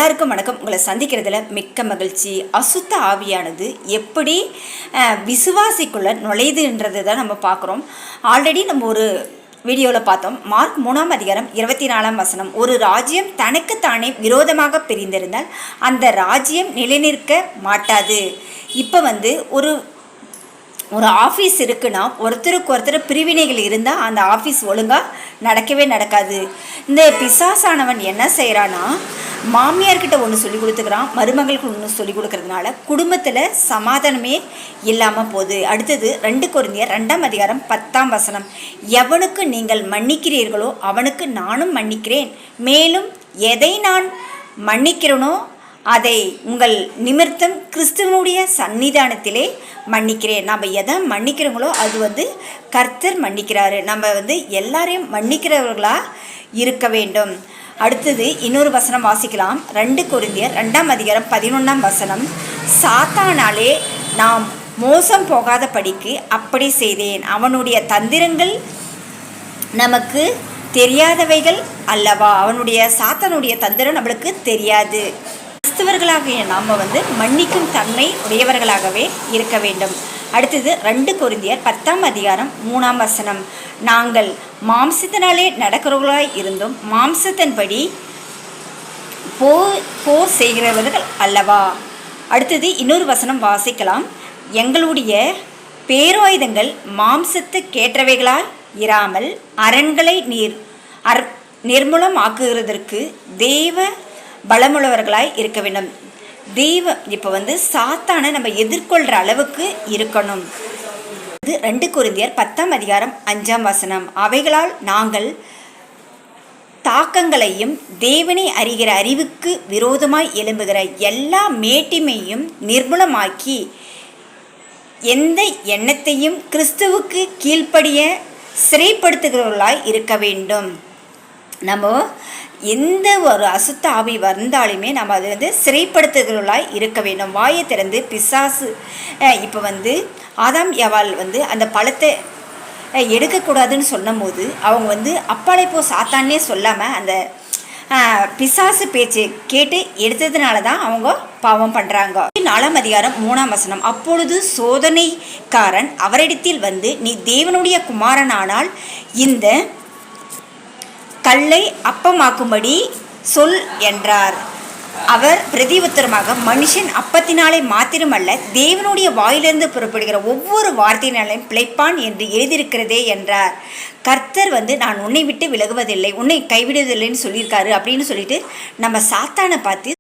எல்லாருக்கும் வணக்கம். உங்களை சந்திக்கிறதுல மிக்க மகிழ்ச்சி. அசுத்த ஆவியானது எப்படி விசுவாசிக்குள்ள நுழையுதுன்றது தான் நம்ம பார்க்குறோம். ஆல்ரெடி நம்ம ஒரு வீடியோவில் பார்த்தோம். மார்க் 3ஆம் அதிகாரம் 24ஆம் வசனம். ஒரு ராஜ்யம் தனக்குத்தானே விரோதமாக பிரிந்திருந்தால் அந்த ராஜ்யம் நிலைநிற்க மாட்டாது. இப்போ ஒரு ஆஃபீஸ் இருக்குன்னா ஒருத்தருக்கு ஒருத்தர் பிரிவினைகள் இருந்தால் அந்த ஆஃபீஸ் ஒழுங்காக நடக்கவே நடக்காது. இந்த பிசாசானவன் என்ன செய்கிறான்னா, மாமியார்கிட்ட ஒன்று சொல்லி கொடுத்துக்கிறான், மருமகளுக்கு ஒன்று சொல்லி கொடுக்கறதுனால குடும்பத்தில் சமாதானமே இல்லாமல் போகுது. அடுத்தது 2 கொரிந்தியர் 2ஆம் அதிகாரம் 10ஆம் வசனம். எவனுக்கு நீங்கள் மன்னிக்கிறீர்களோ அவனுக்கு நானும் மன்னிக்கிறேன், மேலும் எதை நான் மன்னிக்கிறேனோ அதை உங்கள் நிமித்தம் கிறிஸ்துவனுடைய சன்னிதானத்திலே மன்னிக்கிறேன். நம்ம எதை மன்னிக்கிறோங்களோ அது கர்த்தர் மன்னிக்கிறாரு. நம்ம எல்லாரையும் மன்னிக்கிறவர்களாக இருக்க வேண்டும். அடுத்தது இன்னொரு வசனம் வாசிக்கலாம். 2 கொரிந்தியர் 2ஆம் அதிகாரம் 11ஆம் வசனம். சாத்தானாலே நாம் மோசம் போகாத படிக்கு அப்படி செய்தேன். அவனுடைய தந்திரங்கள் நமக்கு தெரியாதவைகள் அல்லவா. சாத்தானுடைய தந்திரம் நம்மளுக்கு தெரியாது. கிறிஸ்தவர்களாகிய நாம் மன்னிக்கும் தன்மை உடையவர்களாகவே இருக்க வேண்டும். அடுத்தது 2 கொரிந்தியர் 10ஆம் அதிகாரம் 3ஆம் வசனம். நாங்கள் மாம்சத்தினாலே நடக்கிறவர்களாய் இருந்தும் மாம்சத்தின்படி போர் செய்கிறவர்கள் அல்லவா. அடுத்தது இன்னொரு வசனம் வாசிக்கலாம். எங்களுடைய பேராயுதங்கள் மாம்சத்துக்கேற்றவைகளாய் இராமல் அரண்களை நிர்மூலமாக்குகிறதற்கு தேவ பலமுள்ளவர்களாய் இருக்க வேண்டும். இப்போ சாத்தானை நம்ம எதிர்கொள்கிற அளவுக்கு இருக்கணும். இது 2 கொரிந்தியர் 10ஆம் அதிகாரம் 5ஆம் வசனம். அவைகளால் நாங்கள் தாக்கங்களையும் தேவனை அறிகிற அறிவுக்கு விரோதமாய் எழும்புகிற எல்லா மேட்டிமையும் நிர்மூலமாக்கி எந்த எண்ணத்தையும் கிறிஸ்துவுக்கு கீழ்ப்படிய சிறைப்படுத்துகிறவர்களாய் இருக்க வேண்டும். நம்ம எந்த ஒரு அசுத்த ஆவி வந்தாலுமே நம்ம அது சிறைப்படுத்துகிறவர்களாய் இருக்க வேண்டும். வாயை திறந்து பிசாசு இப்போ ஆதாம் ஏவாள் அந்த பழத்தை எடுக்கக்கூடாதுன்னு சொன்னும் போது அவங்க அப்பாலை போ சாத்தானே சொல்லாமல் அந்த பிசாசு பேச்சு கேட்டு எடுத்ததுனால தான் அவங்க பாவம் பண்ணுறாங்க. 4ஆம் அதிகாரம் 3ஆம் வசனம். அப்பொழுது சோதனைக்காரன் அவரிடத்தில் நீ தேவனுடைய குமாரனானால் இந்த கல்லை அப்பமாக்கும்படி சொல் என்றார். அவர் பிரதி உத்தரமாக, மனுஷன் அப்பத்தினாலே மாத்திரமல்ல தேவனுடைய வாயிலிருந்து புறப்படுகிற ஒவ்வொரு வார்த்தையினாலையும் பிழைப்பான் என்று எழுதியிருக்கிறதே என்றார். கர்த்தர் நான் உன்னை விட்டு விலகுவதில்லை, உன்னை கைவிடுவதில்லைன்னு சொல்லியிருக்காரு அப்படின்னு சொல்லிட்டு நம்ம சாத்தானை பார்த்து